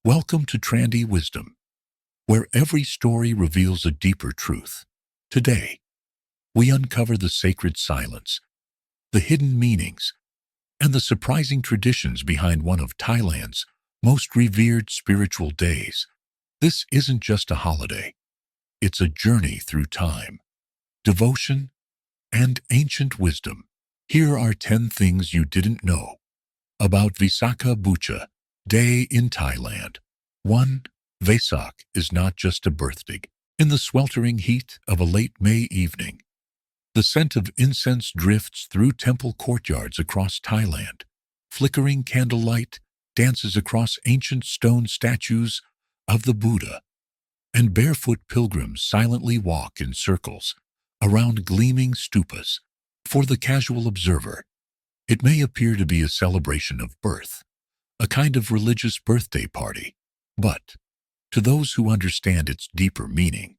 Welcome to Trandy Wisdom, where every story reveals a deeper truth. Today, we uncover the sacred silence, the hidden meanings, and the surprising traditions behind one of Thailand's most revered spiritual days. This isn't just a holiday. It's a journey through time, devotion, and ancient wisdom. Here are 10 things you didn't know about Visakha Bucha Day in Thailand. 1. Vesak is not just a birthday. In the sweltering heat of a late May evening, the scent of incense drifts through temple courtyards across Thailand. Flickering candlelight dances across ancient stone statues of the Buddha, and barefoot pilgrims silently walk in circles around gleaming stupas. For the casual observer, it may appear to be a celebration of birth, a kind of religious birthday party, but to those who understand its deeper meaning,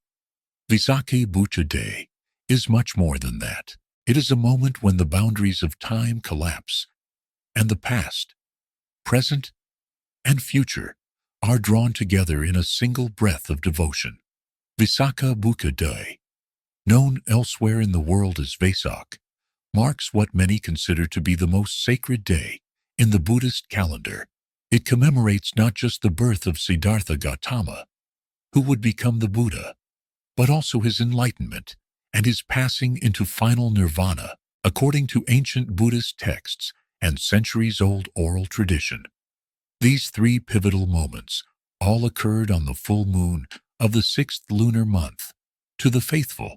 Visakha Bucha Day is much more than that. It is a moment when the boundaries of time collapse, and the past, present, and future are drawn together in a single breath of devotion. Visakha Bucha Day, known elsewhere in the world as Vesak, marks what many consider to be the most sacred day in the Buddhist calendar. It commemorates not just the birth of Siddhartha Gautama, who would become the Buddha, but also his enlightenment and his passing into final nirvana, according to ancient Buddhist texts and centuries-old oral tradition. These three pivotal moments all occurred on the full moon of the 6th lunar month. To the faithful,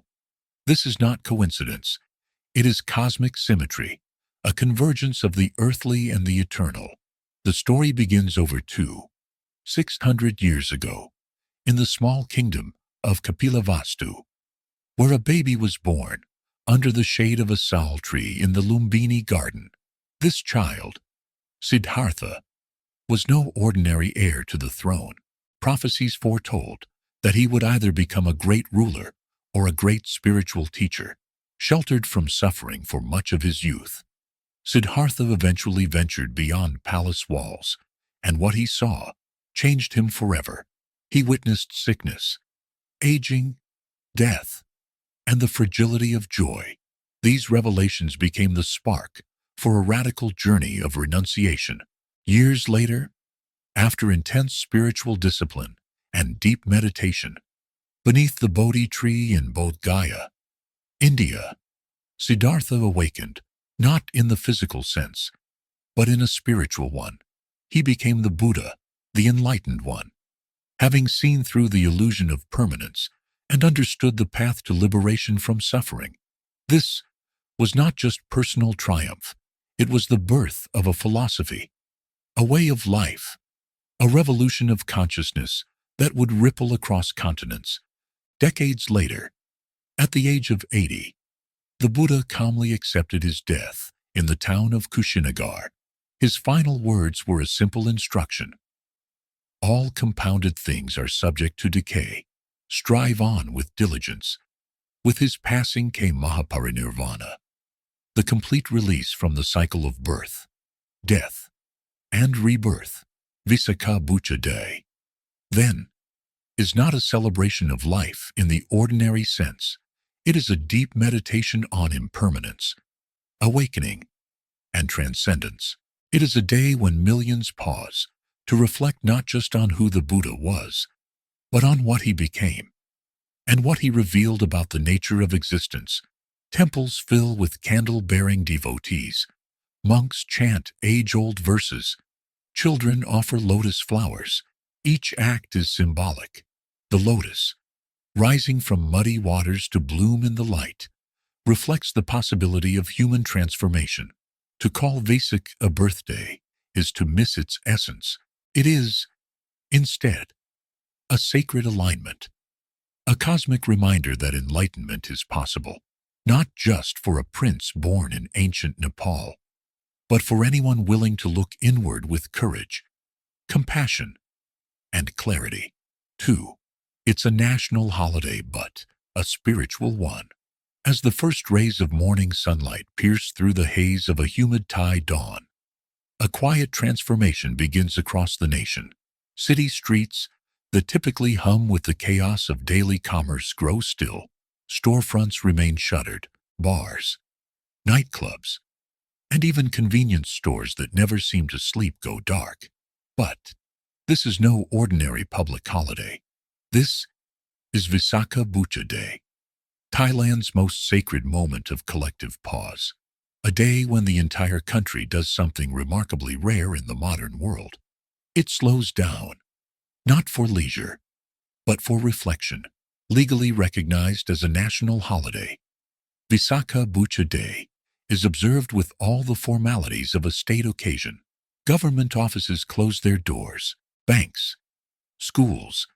this is not coincidence. It is cosmic symmetry, a convergence of the earthly and the eternal. The story begins over 600 years ago, in the small kingdom of Kapilavastu, where a baby was born under the shade of a sal tree in the Lumbini garden. This child, Siddhartha, was no ordinary heir to the throne. Prophecies foretold that he would either become a great ruler or a great spiritual teacher. Sheltered from suffering for much of his youth, Siddhartha eventually ventured beyond palace walls, and what he saw changed him forever. He witnessed sickness, aging, death, and the fragility of joy. These revelations became the spark for a radical journey of renunciation. Years later, after intense spiritual discipline and deep meditation, beneath the Bodhi tree in Bodh Gaya, India, Siddhartha awakened, not in the physical sense, but in a spiritual one. He became the Buddha, the enlightened one, having seen through the illusion of permanence and understood the path to liberation from suffering. This was not just personal triumph, it was the birth of a philosophy, a way of life, a revolution of consciousness that would ripple across continents. Decades later, at the age of 80, the Buddha calmly accepted his death in the town of Kushinagar. His final words were a simple instruction: all compounded things are subject to decay. Strive on with diligence. With his passing came Mahaparinirvana, the complete release from the cycle of birth, death, and rebirth. Visakha Bucha Day, then, is not a celebration of life in the ordinary sense. It is a deep meditation on impermanence, awakening, and transcendence. It is a day when millions pause to reflect not just on who the Buddha was, but on what he became, and what he revealed about the nature of existence. Temples fill with candle-bearing devotees. Monks chant age-old verses. Children offer lotus flowers. Each act is symbolic. The lotus, rising from muddy waters to bloom in the light, reflects the possibility of human transformation. To call Vesak a birthday is to miss its essence. It is, instead, a sacred alignment, a cosmic reminder that enlightenment is possible, not just for a prince born in ancient Nepal, but for anyone willing to look inward with courage, compassion, and clarity. 2. It's a national holiday, but a spiritual one. As the first rays of morning sunlight pierce through the haze of a humid Thai dawn, a quiet transformation begins across the nation. City streets that typically hum with the chaos of daily commerce grow still. Storefronts remain shuttered. Bars, nightclubs, and even convenience stores that never seem to sleep go dark. But this is no ordinary public holiday. This is Visakha Bucha Day, Thailand's most sacred moment of collective pause. A day when the entire country does something remarkably rare in the modern world. It slows down, not for leisure, but for reflection. Legally recognized as a national holiday, Visakha Bucha Day is observed with all the formalities of a state occasion. Government offices close their doors, banks, schools,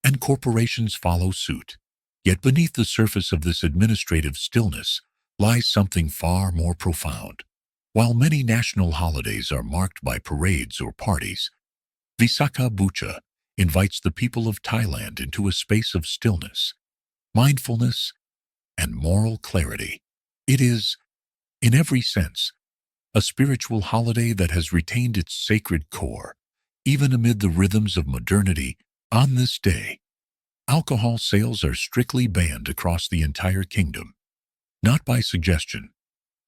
and corporations follow suit. Yet beneath the surface of this administrative stillness lies something far more profound. While many national holidays are marked by parades or parties, Visakha Bucha invites the people of Thailand into a space of stillness, mindfulness, and moral clarity. It is, in every sense, a spiritual holiday that has retained its sacred core, even amid the rhythms of modernity. On this day, alcohol sales are strictly banned across the entire kingdom, not by suggestion,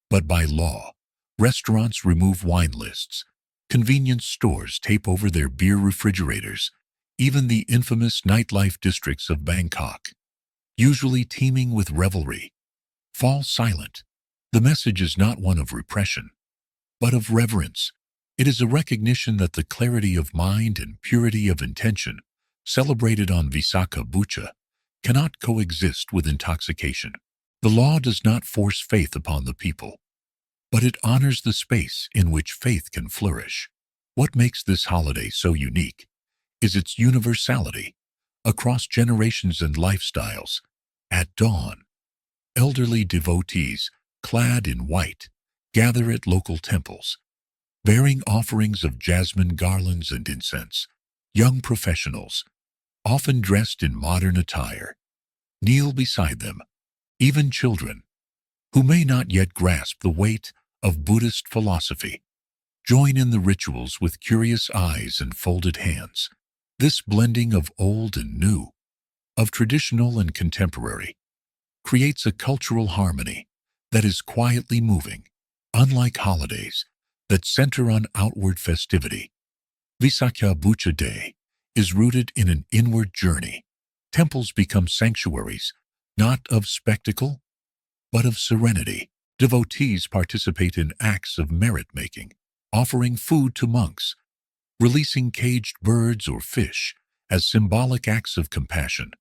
but by law. Restaurants remove wine lists, convenience stores tape over their beer refrigerators, even the infamous nightlife districts of Bangkok, usually teeming with revelry, fall silent. The message is not one of repression, but of reverence. It is a recognition that the clarity of mind and purity of intention celebrated on Visakha Bucha cannot coexist with intoxication. The law does not force faith upon the people, but it honors the space in which faith can flourish. What makes this holiday so unique is its universality across generations and lifestyles. At dawn, elderly devotees, clad in white, gather at local temples, bearing offerings of jasmine garlands and incense. Young professionals, often dressed in modern attire, kneel beside them. Even children, who may not yet grasp the weight of Buddhist philosophy, join in the rituals with curious eyes and folded hands. This blending of old and new, of traditional and contemporary, creates a cultural harmony that is quietly moving. Unlike holidays that center on outward festivity, Visakha Bucha Day is rooted in an inward journey. Temples become sanctuaries, not of spectacle, but of serenity. Devotees participate in acts of merit-making, offering food to monks, releasing caged birds or fish as symbolic acts of compassion,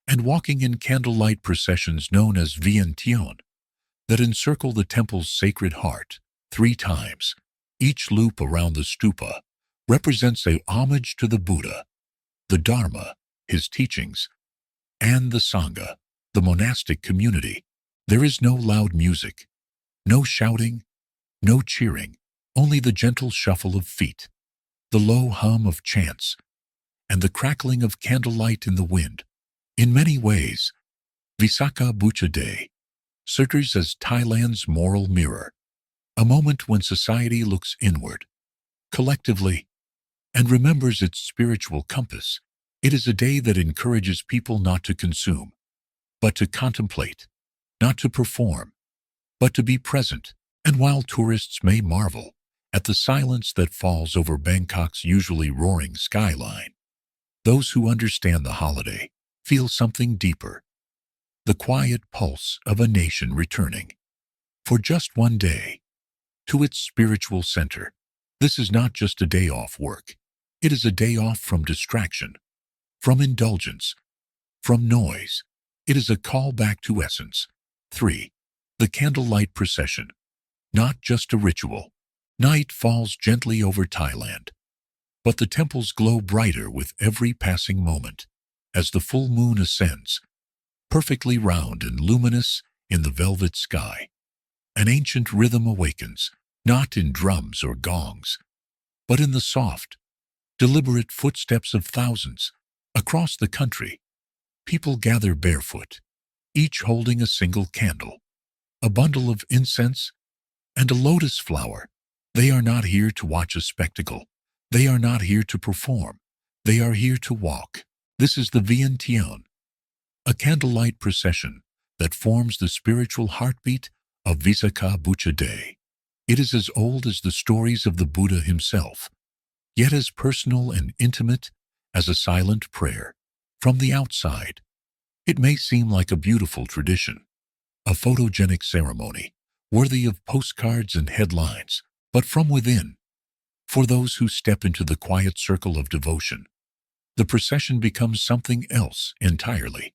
and walking in candlelight processions known as Vientian that encircle the temple's sacred heart 3 times. Each loop around the stupa represents a homage to the Buddha, the Dharma, his teachings, and the Sangha, the monastic community. There is no loud music, no shouting, no cheering, only the gentle shuffle of feet, the low hum of chants, and the crackling of candlelight in the wind. In many ways, Visakha Bucha Day serves as Thailand's moral mirror, a moment when society looks inward, collectively, and remembers its spiritual compass. It is a day that encourages people not to consume, but to contemplate, not to perform, but to be present. And while tourists may marvel at the silence that falls over Bangkok's usually roaring skyline, those who understand the holiday feel something deeper, the quiet pulse of a nation returning, for just one day, to its spiritual center. This is not just a day off work. It is a day off from distraction, from indulgence, from noise. It is a call back to essence. 3. The candlelight procession. Not just a ritual. Night falls gently over Thailand, but the temples glow brighter with every passing moment as the full moon ascends, perfectly round and luminous in the velvet sky. An ancient rhythm awakens, not in drums or gongs, but in the soft, deliberate footsteps of thousands. Across the country, people gather barefoot, each holding a single candle, a bundle of incense, and a lotus flower. They are not here to watch a spectacle. They are not here to perform. They are here to walk. This is the Vientiane, a candlelight procession that forms the spiritual heartbeat of Visakha Bucha Day. It is as old as the stories of the Buddha himself, yet as personal and intimate as a silent prayer. From the outside, it may seem like a beautiful tradition, a photogenic ceremony, worthy of postcards and headlines, but from within, for those who step into the quiet circle of devotion, the procession becomes something else entirely.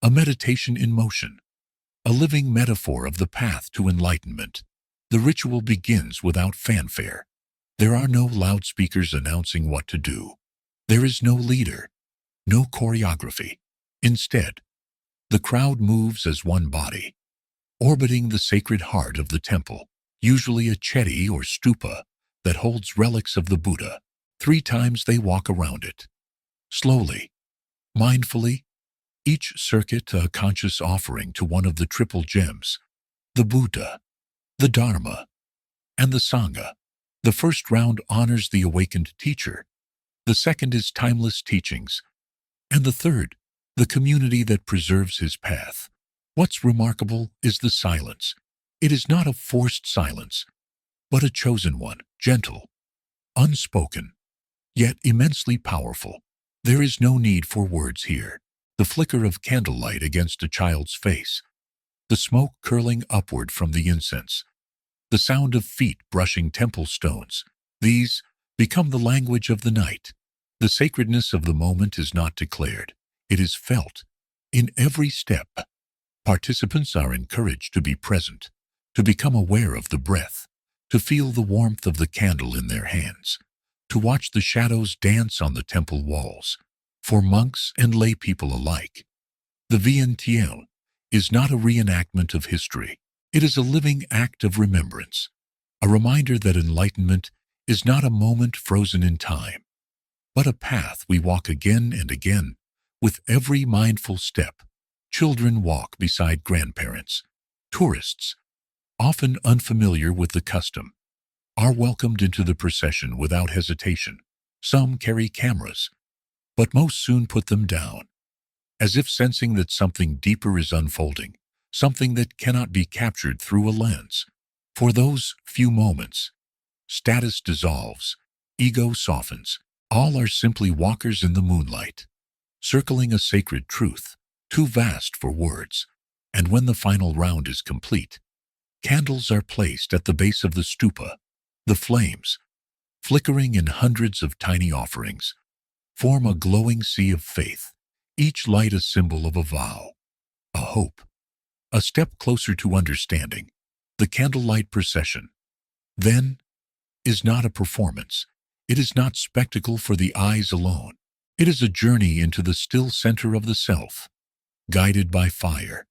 A meditation in motion, a living metaphor of the path to enlightenment. The ritual begins without fanfare. There are no loudspeakers announcing what to do. There is no leader, no choreography. Instead, the crowd moves as one body, orbiting the sacred heart of the temple, usually a chedi or stupa that holds relics of the Buddha. 3 times they walk around it. Slowly, mindfully, each circuit a conscious offering to one of the triple gems, the Buddha, the Dharma, and the Sangha. The first round honors the awakened teacher, the second is timeless teachings, and the third, the community that preserves his path. What's remarkable is the silence. It is not a forced silence, but a chosen one, gentle, unspoken, yet immensely powerful. There is no need for words here. The flicker of candlelight against a child's face, the smoke curling upward from the incense, the sound of feet brushing temple stones, these become the language of the night. The sacredness of the moment is not declared. It is felt. In every step, participants are encouraged to be present, to become aware of the breath, to feel the warmth of the candle in their hands, to watch the shadows dance on the temple walls. For monks and lay people alike, the Vientiane is not a reenactment of history. It is a living act of remembrance, a reminder that enlightenment is not a moment frozen in time, but a path we walk again and again with every mindful step. Children walk beside grandparents. Tourists, often unfamiliar with the custom, are welcomed into the procession without hesitation. Some carry cameras, but most soon put them down, as if sensing that something deeper is unfolding, something that cannot be captured through a lens. For those few moments, status dissolves, ego softens. All are simply walkers in the moonlight, circling a sacred truth, too vast for words. And when the final round is complete, candles are placed at the base of the stupa. The flames, flickering in hundreds of tiny offerings, form a glowing sea of faith, each light a symbol of a vow, a hope, a step closer to understanding. The candlelight procession, then, is not a performance. It is not spectacle for the eyes alone. It is a journey into the still center of the self, guided by fire,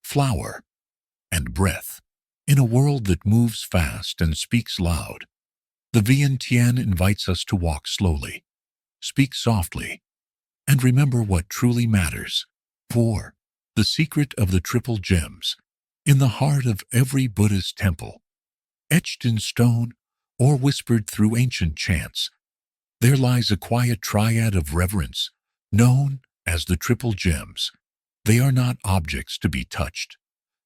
flower, and breath. In a world that moves fast and speaks loud, the Vientiane invites us to walk slowly, speak softly, and remember what truly matters. 4. The secret of the triple gems. In the heart of every Buddhist temple, etched in stone or whispered through ancient chants, there lies a quiet triad of reverence, known as the triple gems. They are not objects to be touched,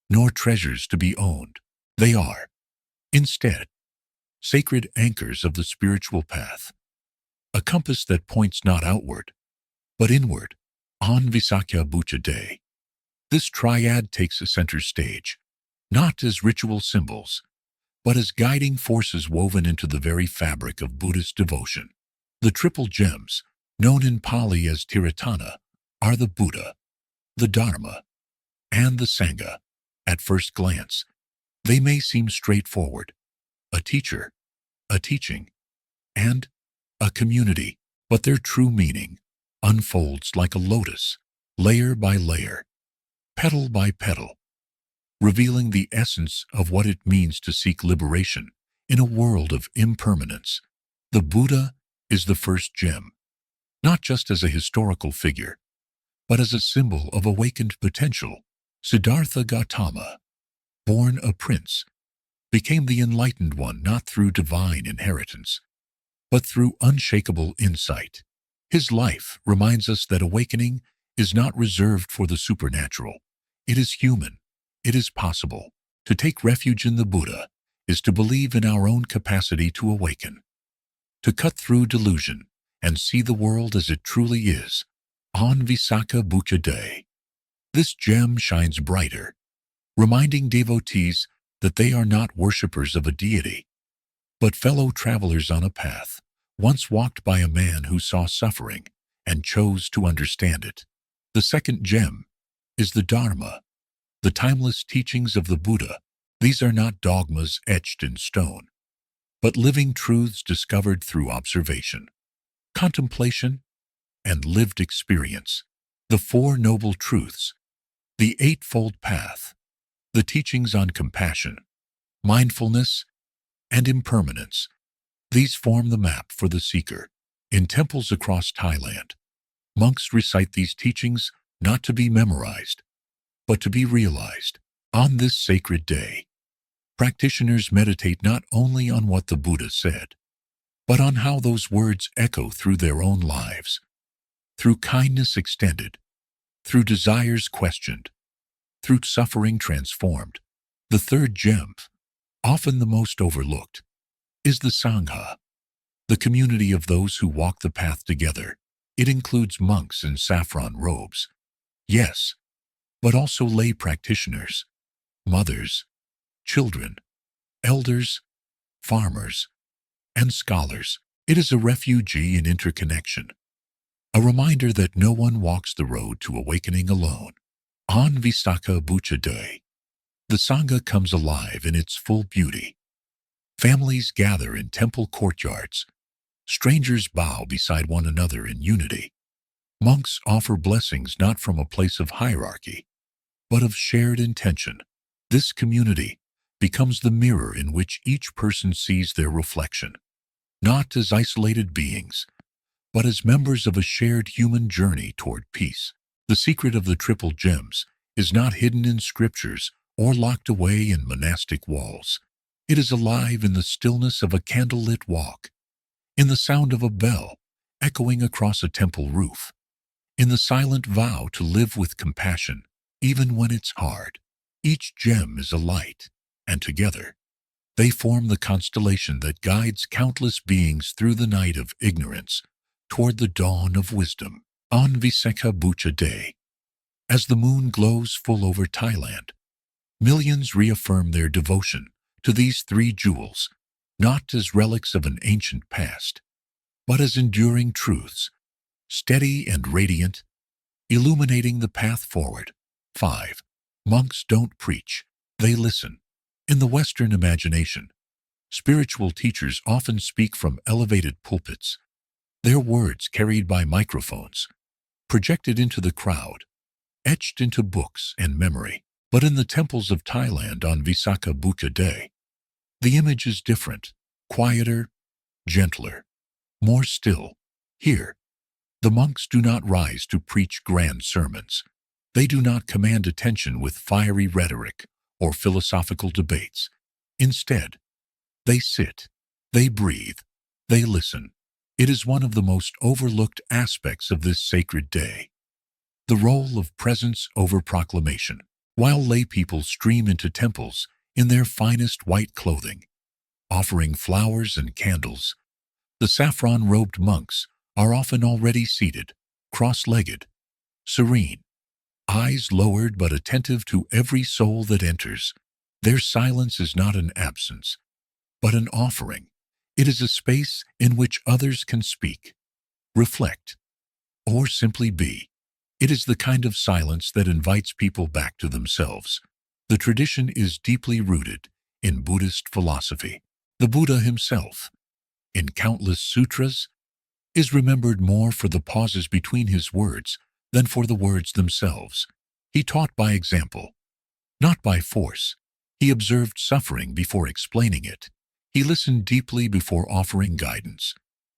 nor treasures to be owned. They are, instead, sacred anchors of the spiritual path, a compass that points not outward, but inward. On Visakha Bucha Day, this triad takes a center stage, not as ritual symbols, but as guiding forces woven into the very fabric of Buddhist devotion. The triple gems, known in Pali as Tiratana, are the Buddha, the Dharma, and the Sangha. At first glance, they may seem straightforward, a teacher, a teaching, and a community, but their true meaning unfolds like a lotus, layer by layer, petal by petal, revealing the essence of what it means to seek liberation in a world of impermanence. The Buddha is the first gem, not just as a historical figure, but as a symbol of awakened potential. Siddhartha Gautama, born a prince, became the enlightened one not through divine inheritance, but through unshakable insight. His life reminds us that awakening is not reserved for the supernatural. It is human. It is possible. To take refuge in the Buddha is to believe in our own capacity to awaken, to cut through delusion and see the world as it truly is. On Visakha Bucha Day, this gem shines brighter, reminding devotees that they are not worshippers of a deity, but fellow travelers on a path once walked by a man who saw suffering and chose to understand it. The second gem is the Dharma, the timeless teachings of the Buddha. These are not dogmas etched in stone, but living truths discovered through observation, contemplation, and lived experience. The Four Noble Truths, the Eightfold Path, the teachings on compassion, mindfulness, and impermanence. These form the map for the seeker. In temples across Thailand, monks recite these teachings not to be memorized, but to be realized. On this sacred day, practitioners meditate not only on what the Buddha said, but on how those words echo through their own lives, through kindness extended, through desires questioned, through suffering transformed. The third gem, often the most overlooked, is the Sangha, the community of those who walk the path together. It includes monks in saffron robes, yes, but also lay practitioners, mothers, children, elders, farmers, and scholars. It is a refugee in interconnection, a reminder that no one walks the road to awakening alone. On Visakha Bucha Day, the Sangha comes alive in its full beauty. Families gather in temple courtyards. Strangers bow beside one another in unity. Monks offer blessings not from a place of hierarchy, but of shared intention. This community becomes the mirror in which each person sees their reflection, not as isolated beings, but as members of a shared human journey toward peace. The secret of the triple gems is not hidden in scriptures or locked away in monastic walls. It is alive in the stillness of a candlelit walk, in the sound of a bell echoing across a temple roof, in the silent vow to live with compassion even when it's hard. Each gem is a light, and together they form the constellation that guides countless beings through the night of ignorance toward the dawn of wisdom. On Visakha Bucha Day, as the moon glows full over Thailand, millions reaffirm their devotion to these three jewels, not as relics of an ancient past, but as enduring truths, steady and radiant, illuminating the path forward. 5. Monks don't preach, they listen. In the Western imagination, spiritual teachers often speak from elevated pulpits, their words carried by microphones, projected into the crowd, etched into books and memory. But in the temples of Thailand on Visakha Bucha Day, the image is different, quieter, gentler, more still. Here, the monks do not rise to preach grand sermons. They do not command attention with fiery rhetoric or philosophical debates. Instead, they sit, they breathe, they listen. It is one of the most overlooked aspects of this sacred day, the role of presence over proclamation. While lay people stream into temples in their finest white clothing, offering flowers and candles, the saffron-robed monks are often already seated, cross-legged, serene, eyes lowered but attentive to every soul that enters. Their silence is not an absence, but an offering. It is a space in which others can speak, reflect, or simply be. It is the kind of silence that invites people back to themselves. The tradition is deeply rooted in Buddhist philosophy. The Buddha himself, in countless sutras, is remembered more for the pauses between his words than for the words themselves. He taught by example, not by force. He observed suffering before explaining it. He listened deeply before offering guidance.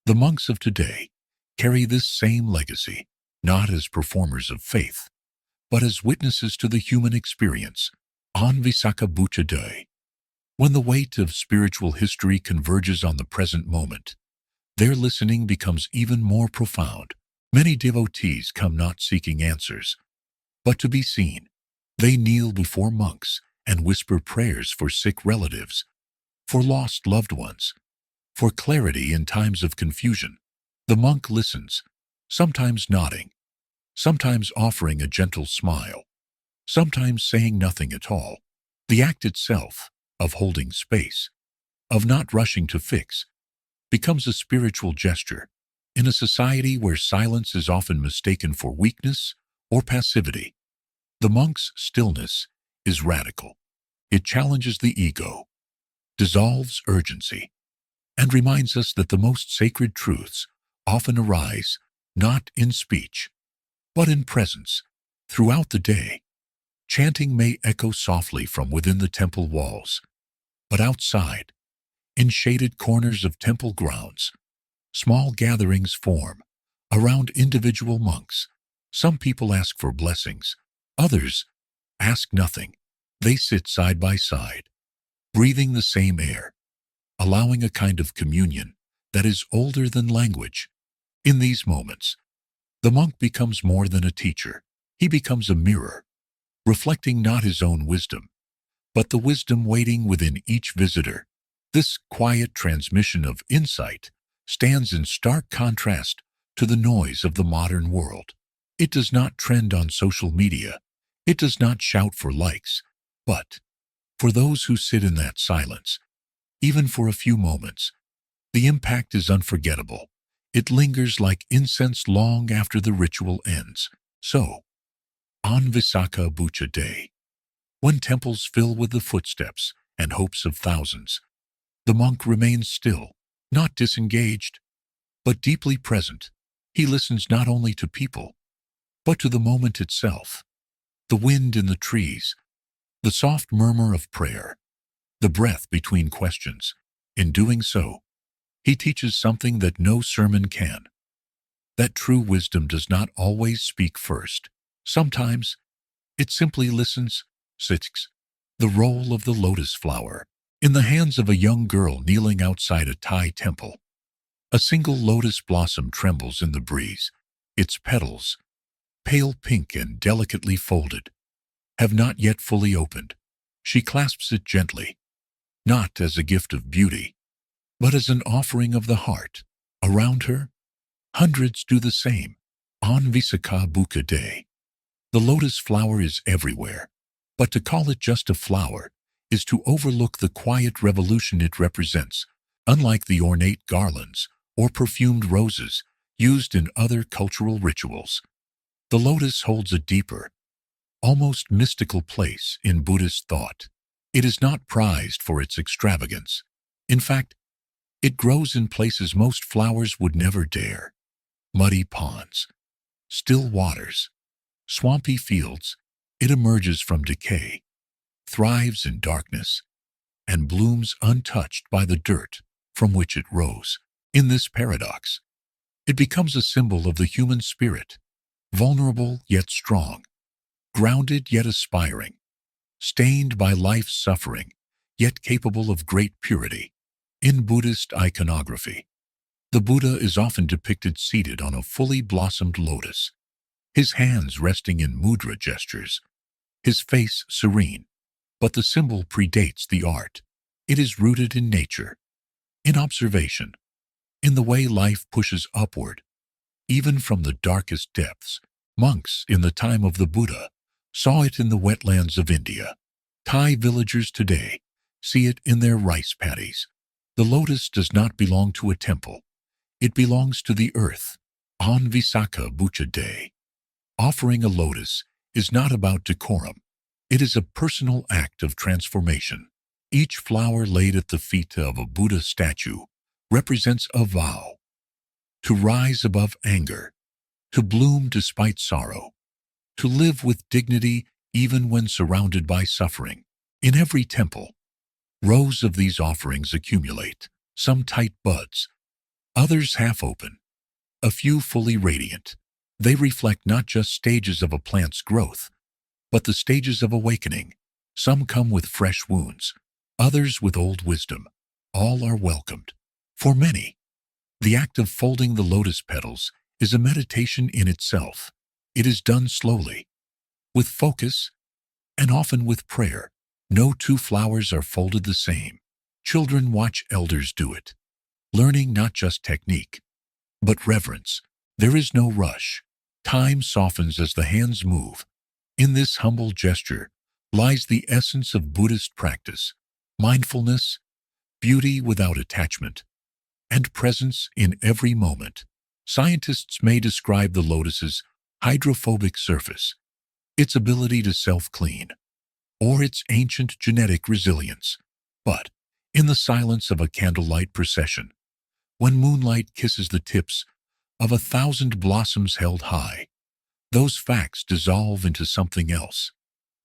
The monks of today carry this same legacy, not as performers of faith, but as witnesses to the human experience. On Visakha Bucha Day, when the weight of spiritual history converges on the present moment, their listening becomes even more profound. Many devotees come not seeking answers, but to be seen. They kneel before monks and whisper prayers for sick relatives, for lost loved ones, for clarity in times of confusion. The monk listens, sometimes nodding, sometimes offering a gentle smile, sometimes saying nothing at all. The act itself, of holding space, of not rushing to fix, becomes a spiritual gesture in a society where silence is often mistaken for weakness or passivity. The monk's stillness is radical. It challenges the ego, dissolves urgency, and reminds us that the most sacred truths often arise not in speech, but in presence. Throughout the day, chanting may echo softly from within the temple walls, but outside, in shaded corners of temple grounds, small gatherings form around individual monks. Some people ask for blessings, others ask nothing. They sit side by side, breathing the same air, allowing a kind of communion that is older than language. In these moments, the monk becomes more than a teacher. He becomes a mirror, reflecting not his own wisdom, but the wisdom waiting within each visitor. This quiet transmission of insight stands in stark contrast to the noise of the modern world. It does not trend on social media. It does not shout for likes, but for those who sit in that silence, even for a few moments, the impact is unforgettable. It lingers like incense long after the ritual ends. So, on Visakha Bucha Day, when temples fill with the footsteps and hopes of thousands, the monk remains still, not disengaged, but deeply present. He listens not only to people, but to the moment itself, the wind in the trees, the soft murmur of prayer, the breath between questions. In doing so, he teaches something that no sermon can, that true wisdom does not always speak first. Sometimes it simply listens. 6. The role of the lotus flower. In the hands of a young girl kneeling outside a Thai temple, a single lotus blossom trembles in the breeze. Its petals, pale pink and delicately folded, have not yet fully opened. She clasps it gently, not as a gift of beauty, but as an offering of the heart. Around her, hundreds do the same. On Visakha Bucha Day, the lotus flower is everywhere, but to call it just a flower is to overlook the quiet revolution it represents. Unlike the ornate garlands or perfumed roses used in other cultural rituals, the lotus holds a deeper, almost mystical place in Buddhist thought. It is not prized for its extravagance. In fact, it grows in places most flowers would never dare: muddy ponds, still waters, swampy fields. It emerges from decay, thrives in darkness, and blooms untouched by the dirt from which it rose. In this paradox, it becomes a symbol of the human spirit, vulnerable yet strong, grounded yet aspiring, stained by life's suffering, yet capable of great purity. In Buddhist iconography, the Buddha is often depicted seated on a fully blossomed lotus, his hands resting in mudra gestures, his face serene. But the symbol predates the art. It is rooted in nature, in observation, in the way life pushes upward, even from the darkest depths. Monks in the time of the Buddha saw it in the wetlands of India. Thai villagers today see it in their rice paddies. The lotus does not belong to a temple. It belongs to the earth. On Visakha Bucha Day, offering a lotus is not about decorum. It is a personal act of transformation. Each flower laid at the feet of a Buddha statue represents a vow to rise above anger, to bloom despite sorrow, to live with dignity even when surrounded by suffering. In every temple, rows of these offerings accumulate, some tight buds, others half open, a few fully radiant. They reflect not just stages of a plant's growth, but the stages of awakening. Some come with fresh wounds, others with old wisdom. All are welcomed. For many, the act of folding the lotus petals is a meditation in itself. It is done slowly, with focus, and often with prayer. No two flowers are folded the same. Children watch elders do it, learning not just technique, but reverence. There is no rush. Time softens as the hands move. In this humble gesture lies the essence of Buddhist practice: mindfulness, beauty without attachment, and presence in every moment. Scientists may describe the lotus's hydrophobic surface, its ability to self-clean, or its ancient genetic resilience. But in the silence of a candlelight procession, when moonlight kisses the tips of 1,000 blossoms held high, those facts dissolve into something else,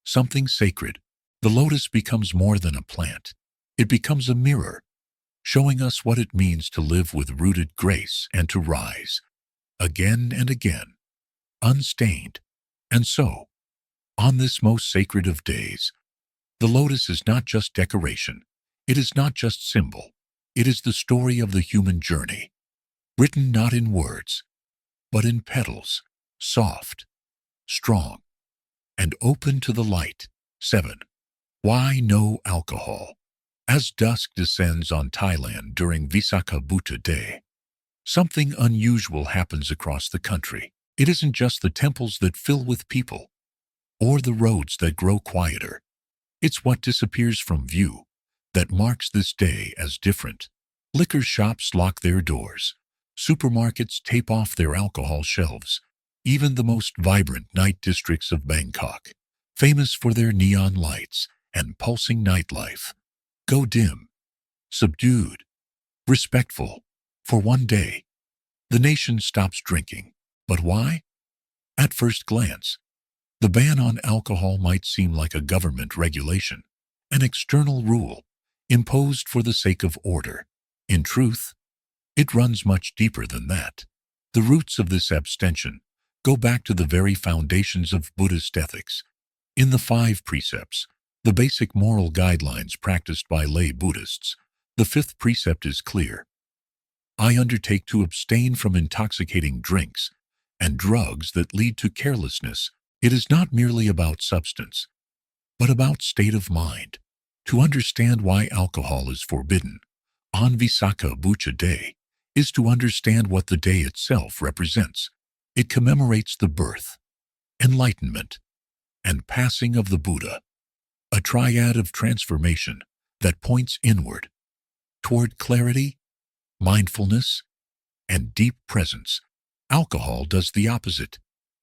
something sacred. The lotus becomes more than a plant. It becomes a mirror, showing us what it means to live with rooted grace and to rise, again and again, unstained. And so, on this most sacred of days, the lotus is not just decoration. It is not just symbol. It is the story of the human journey, written not in words, but in petals, soft, strong, and open to the light. 7. Why no alcohol? As dusk descends on Thailand during Visakha Bucha Day, something unusual happens across the country. It isn't just the temples that fill with people, or the roads that grow quieter. It's what disappears from view that marks this day as different. Liquor shops lock their doors. Supermarkets tape off their alcohol shelves. Even the most vibrant night districts of Bangkok, famous for their neon lights and pulsing nightlife, go dim, subdued, respectful. For one day, the nation stops drinking. But why? At first glance, the ban on alcohol might seem like a government regulation, an external rule imposed for the sake of order. In truth, it runs much deeper than that. The roots of this abstention go back to the very foundations of Buddhist ethics. In the 5 precepts, the basic moral guidelines practiced by lay Buddhists, the 5th precept is clear. I undertake to abstain from intoxicating drinks and drugs that lead to carelessness. It is not merely about substance, but about state of mind. To understand why alcohol is forbidden on Visakha Bucha Day is to understand what the day itself represents. It commemorates the birth, enlightenment, and passing of the Buddha, a triad of transformation that points inward, toward clarity, mindfulness, and deep presence. Alcohol does the opposite.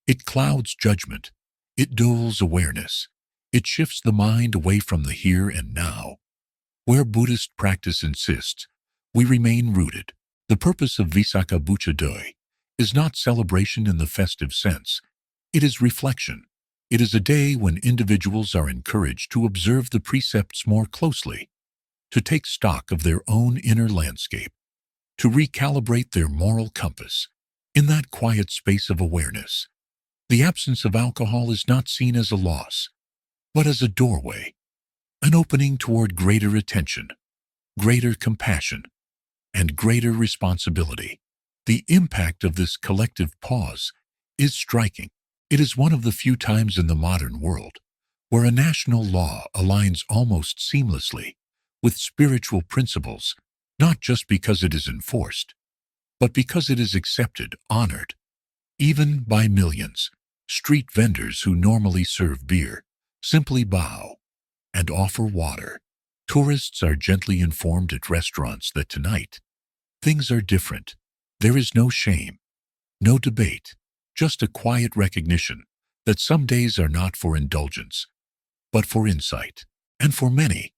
It clouds judgment. It dulls awareness. It shifts the mind away from the here and now. Where Buddhist practice insists, we remain rooted. The purpose of Visakha Bucha Day is not celebration in the festive sense. It is reflection. It is a day when individuals are encouraged to observe the precepts more closely, to take stock of their own inner landscape, to recalibrate their moral compass. In that quiet space of awareness, the absence of alcohol is not seen as a loss, but as a doorway, an opening toward greater attention, greater compassion, and greater responsibility. The impact of this collective pause is striking. It is one of the few times in the modern world where a national law aligns almost seamlessly with spiritual principles, not just because it is enforced, but because it is accepted, honored, even by millions. Street vendors who normally serve beer simply bow and offer water. Tourists are gently informed at restaurants that tonight things are different. There is no shame, no debate, just a quiet recognition that some days are not for indulgence, but for insight. And for many,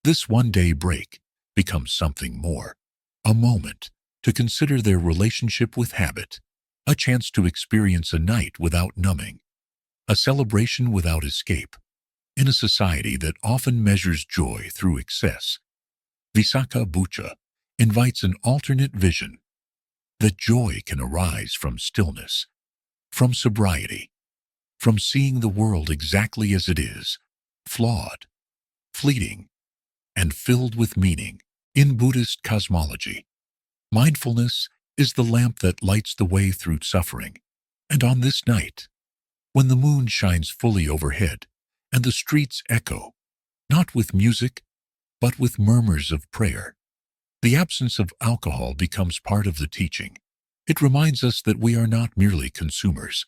this one-day break becomes something more, a moment to consider their relationship with habit, a chance to experience a night without numbing, a celebration without escape. In a society that often measures joy through excess, Visakha Bucha invites an alternate vision, that joy can arise from stillness, from sobriety, from seeing the world exactly as it is, flawed, fleeting, and filled with meaning. In Buddhist cosmology, mindfulness is the lamp that lights the way through suffering. And on this night, when the moon shines fully overhead and the streets echo, not with music, but with murmurs of prayer, the absence of alcohol becomes part of the teaching. It reminds us that we are not merely consumers,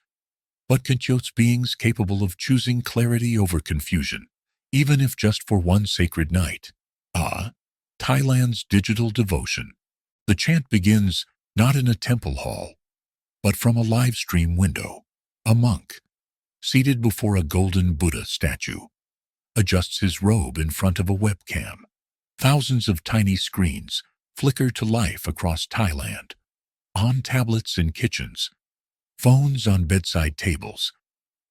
but conscious beings capable of choosing clarity over confusion, even if just for one sacred night. Thailand's digital devotion. The chant begins not in a temple hall, but from a live stream window. A monk, seated before a golden Buddha statue, adjusts his robe in front of a webcam. Thousands of tiny screens flicker to life across Thailand, on tablets in kitchens, phones on bedside tables,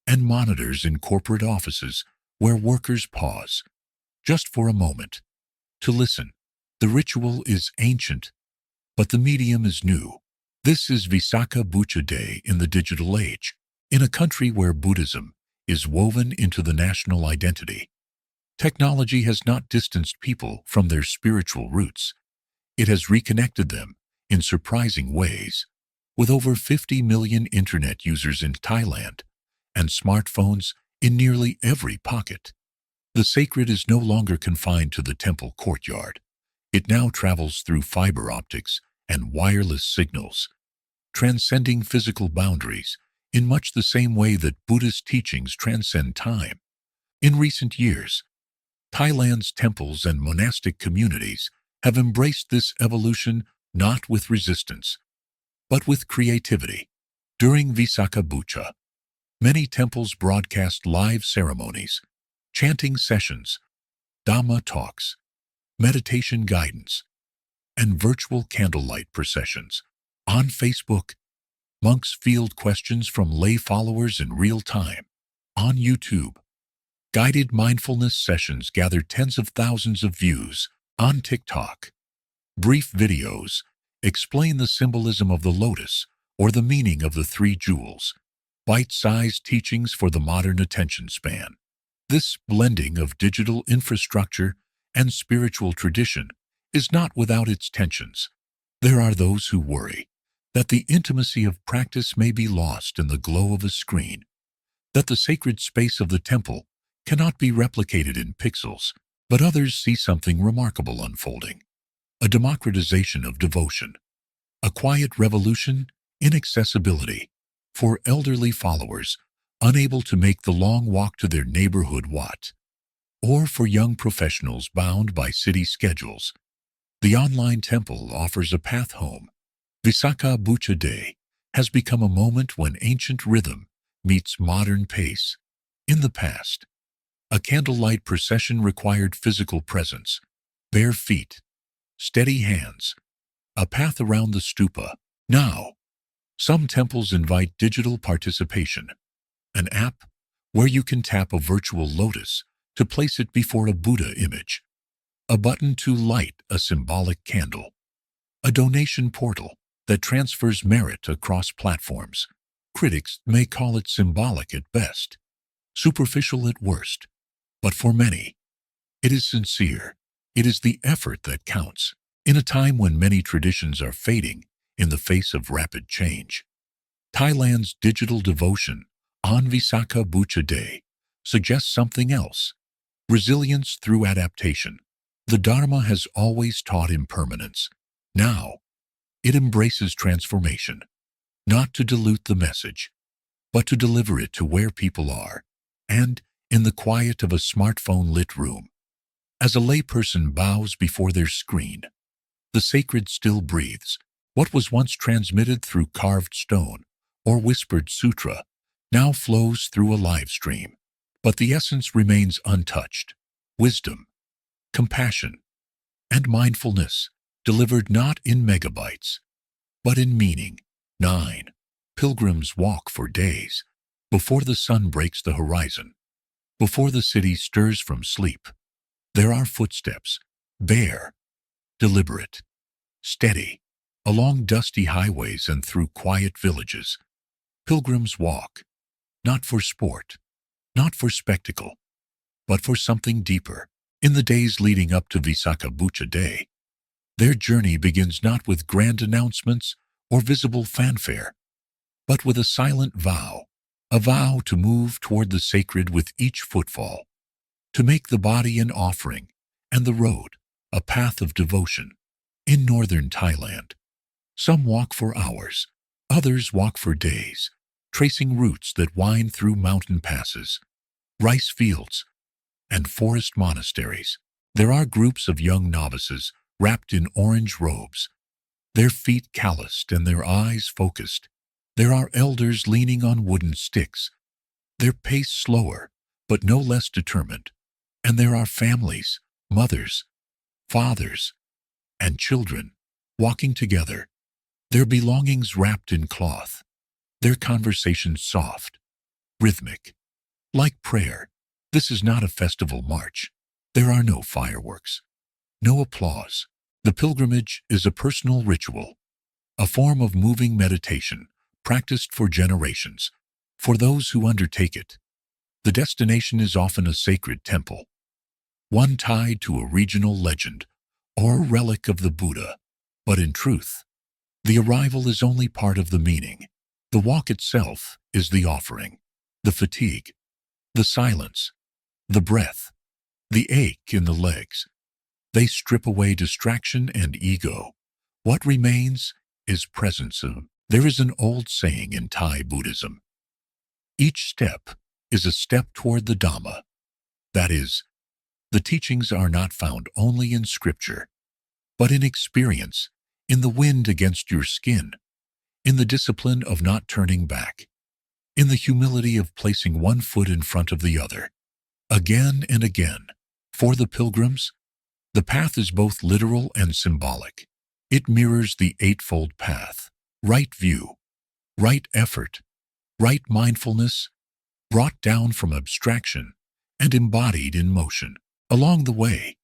and monitors in corporate offices where workers pause, just for a moment, to listen. The ritual is ancient, but the medium is new. This is Visakha Bucha Day in the digital age, in a country where Buddhism is woven into the national identity. Technology has not distanced people from their spiritual roots. It has reconnected them in surprising ways. With over 50 million internet users in Thailand and smartphones in nearly every pocket, the sacred is no longer confined to the temple courtyard. It now travels through fiber optics and wireless signals, transcending physical boundaries in much the same way that Buddhist teachings transcend time. In recent years, Thailand's temples and monastic communities have embraced this evolution not with resistance, but with creativity. During Visakha Bucha, many temples broadcast live ceremonies, chanting sessions, Dhamma talks, meditation guidance, and virtual candlelight processions. On Facebook, monks field questions from lay followers in real time. On YouTube, guided mindfulness sessions gather tens of thousands of views. On TikTok, brief videos explain the symbolism of the lotus or the meaning of the three jewels, bite-sized teachings for the modern attention span. This blending of digital infrastructure and spiritual tradition is not without its tensions. There are those who worry that the intimacy of practice may be lost in the glow of a screen, that the sacred space of the temple cannot be replicated in pixels, but others see something remarkable unfolding. A democratization of devotion, a quiet revolution in accessibility for elderly followers unable to make the long walk to their neighborhood wat, or for young professionals bound by city schedules. The online temple offers a path home. Visakha Bucha Day has become a moment when ancient rhythm meets modern pace. In the past, a candlelight procession required physical presence, bare feet, steady hands, a path around the stupa. Now, some temples invite digital participation, an app where you can tap a virtual lotus to place it before a Buddha image, a button to light a symbolic candle, a donation portal that transfers merit across platforms. Critics may call it symbolic at best, superficial at worst, but for many, it is sincere. It is the effort that counts. In a time when many traditions are fading in the face of rapid change, Thailand's digital devotion on Visakha Bucha Day suggests something else: resilience through adaptation. The Dharma has always taught impermanence. Now, it embraces transformation, not to dilute the message, but to deliver it to where people are, and in the quiet of a smartphone-lit room. As a layperson bows before their screen, the sacred still breathes. What was once transmitted through carved stone or whispered sutra now flows through a live stream, but the essence remains untouched. Wisdom, compassion, and mindfulness, delivered not in megabytes, but in meaning. 9. Pilgrims walk for days before the sun breaks the horizon, before the city stirs from sleep. There are footsteps, bare, deliberate, steady, along dusty highways and through quiet villages. Pilgrims walk, not for sport, not for spectacle, but for something deeper. In the days leading up to Visakha Bucha Day, their journey begins not with grand announcements or visible fanfare, but with a silent vow, a vow to move toward the sacred with each footfall, to make the body an offering and the road a path of devotion. In northern Thailand, some walk for hours, others walk for days, tracing routes that wind through mountain passes, rice fields, and forest monasteries. There are groups of young novices wrapped in orange robes, their feet calloused and their eyes focused. There are elders leaning on wooden sticks, their pace slower but no less determined. And there are families, mothers, fathers, and children, walking together, their belongings wrapped in cloth, their conversations soft, rhythmic, like prayer. This is not a festival march. There are no fireworks, no applause. The pilgrimage is a personal ritual, a form of moving meditation practiced for generations. For those who undertake it, the destination is often a sacred temple, one tied to a regional legend or relic of the Buddha. But in truth, the arrival is only part of the meaning. The walk itself is the offering, the fatigue, the silence, the breath, the ache in the legs. They strip away distraction and ego. What remains is presence. There is an old saying in Thai Buddhism: each step is a step toward the Dhamma. That is, the teachings are not found only in scripture, but in experience, in the wind against your skin, in the discipline of not turning back, in the humility of placing one foot in front of the other, again and again. For the pilgrims, the path is both literal and symbolic. It mirrors the eightfold path: right view, right effort, right mindfulness, brought down from abstraction and embodied in motion. Along the way,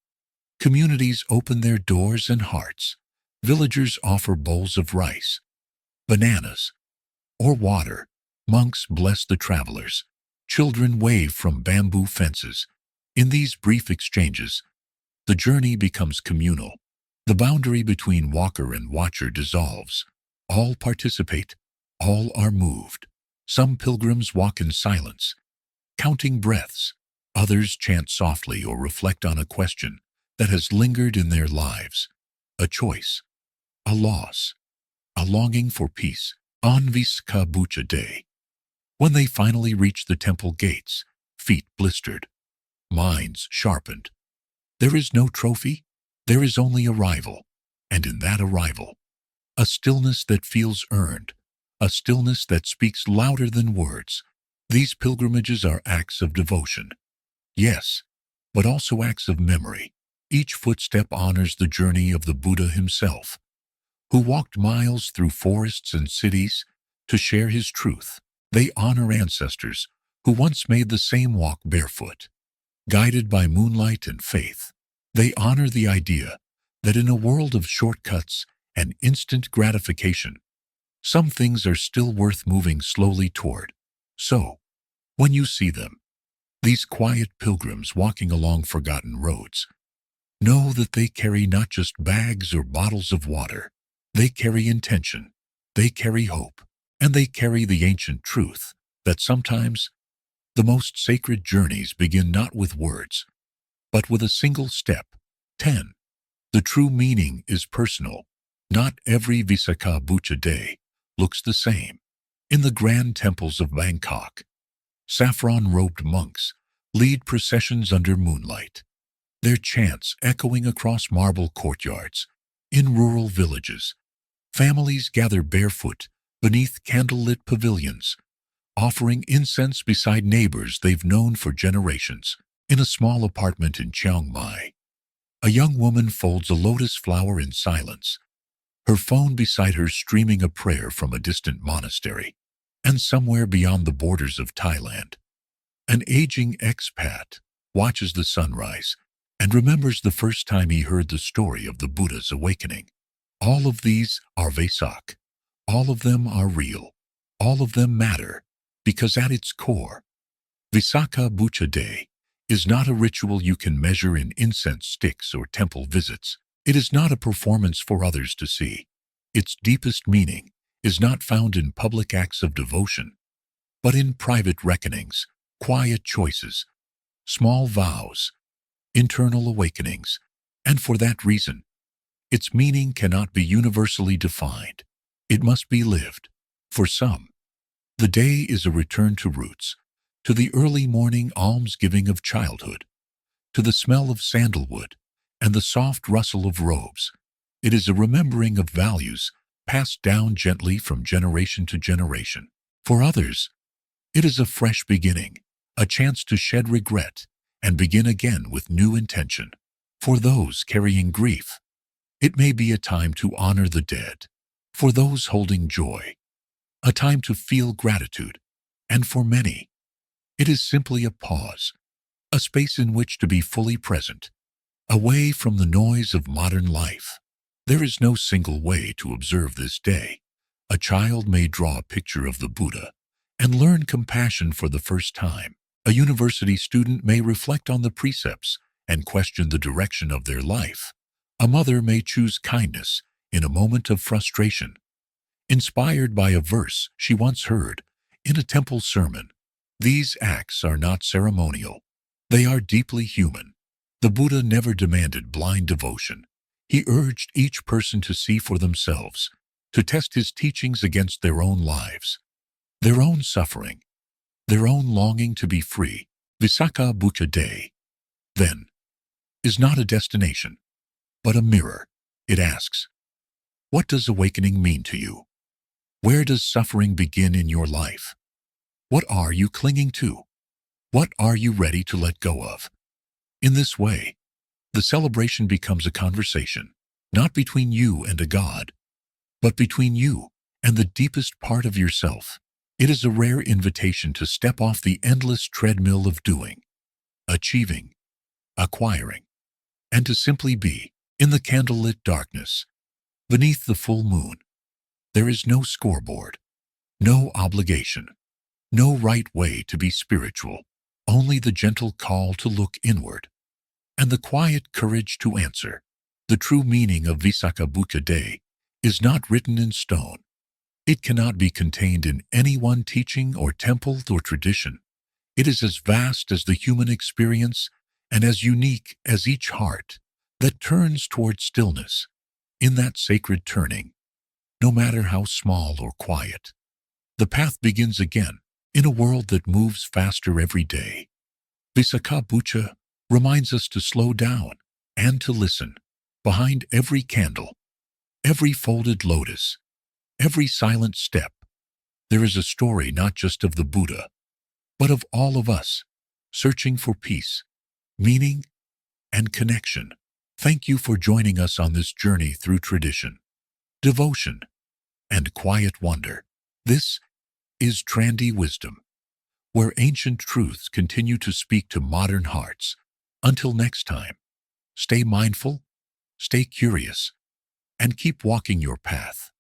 communities open their doors and hearts. Villagers offer bowls of rice, bananas, or water. Monks bless the travelers. Children wave from bamboo fences. In these brief exchanges, the journey becomes communal. The boundary between walker and watcher dissolves. All participate, all are moved. Some pilgrims walk in silence, counting breaths. Others chant softly or reflect on a question that has lingered in their lives, a choice, a loss, a longing for peace. On Visakha Bucha day, when they finally reach the temple gates, feet blistered, minds sharpened, there is no trophy, there is only arrival, and in that arrival, a stillness that feels earned, a stillness that speaks louder than words. These pilgrimages are acts of devotion, yes, but also acts of memory. Each footstep honors the journey of the Buddha himself, who walked miles through forests and cities to share his truth. They honor ancestors who once made the same walk barefoot, guided by moonlight and faith. They honor the idea that in a world of shortcuts and instant gratification, some things are still worth moving slowly toward. So, when you see them, these quiet pilgrims walking along forgotten roads, know that they carry not just bags or bottles of water. They carry intention, they carry hope, and they carry the ancient truth that sometimes the most sacred journeys begin not with words, but with a single step. 10. The true meaning is personal. Not every Visakha Bucha day looks the same. In the grand temples of Bangkok, saffron-robed monks lead processions under moonlight, their chants echoing across marble courtyards. In rural villages, families gather barefoot beneath candlelit pavilions, offering incense beside neighbors they've known for generations. In a small apartment in Chiang Mai, a young woman folds a lotus flower in silence, her phone beside her streaming a prayer from a distant monastery. And somewhere beyond the borders of Thailand, an aging expat watches the sunrise and remembers the first time he heard the story of the Buddha's awakening. All of these are Vesak. All of them are real. All of them matter, because at its core, Visakha Bucha Day is not a ritual you can measure in incense sticks or temple visits. It is not a performance for others to see. Its deepest meaning is not found in public acts of devotion, but in private reckonings, quiet choices, small vows, internal awakenings, and for that reason, its meaning cannot be universally defined. It must be lived. For some, the day is a return to roots, to the early morning almsgiving of childhood, to the smell of sandalwood and the soft rustle of robes. It is a remembering of values passed down gently from generation to generation. For others, it is a fresh beginning, a chance to shed regret and begin again with new intention. For those carrying grief, it may be a time to honor the dead. For those holding joy, a time to feel gratitude. And for many, it is simply a pause, a space in which to be fully present, away from the noise of modern life. There is no single way to observe this day. A child may draw a picture of the Buddha and learn compassion for the first time. A university student may reflect on the precepts and question the direction of their life. A mother may choose kindness in a moment of frustration, inspired by a verse she once heard in a temple sermon. These acts are not ceremonial. They are deeply human. The Buddha never demanded blind devotion. He urged each person to see for themselves, to test his teachings against their own lives, their own suffering, their own longing to be free. Visakha Bucha Day, then, is not a destination, but a mirror. It asks, what does awakening mean to you? Where does suffering begin in your life? What are you clinging to? What are you ready to let go of? In this way, the celebration becomes a conversation, not between you and a God, but between you and the deepest part of yourself. It is a rare invitation to step off the endless treadmill of doing, achieving, acquiring, and to simply be. In the candlelit darkness, beneath the full moon, there is no scoreboard, no obligation, no right way to be spiritual, only the gentle call to look inward and the quiet courage to answer. The true meaning of Visakha Bucha Day is not written in stone. It cannot be contained in any one teaching or temple or tradition. It is as vast as the human experience and as unique as each heart that turns toward stillness. In that sacred turning, no matter how small or quiet, the path begins again in a world that moves faster every day. Visakha Bucha reminds us to slow down and to listen. Behind every candle, every folded lotus, every silent step, there is a story not just of the Buddha, but of all of us, searching for peace, meaning, and connection. Thank you for joining us on this journey through tradition, devotion, and quiet wonder. This is Trandy Wisdom, where ancient truths continue to speak to modern hearts. Until next time, stay mindful, stay curious, and keep walking your path.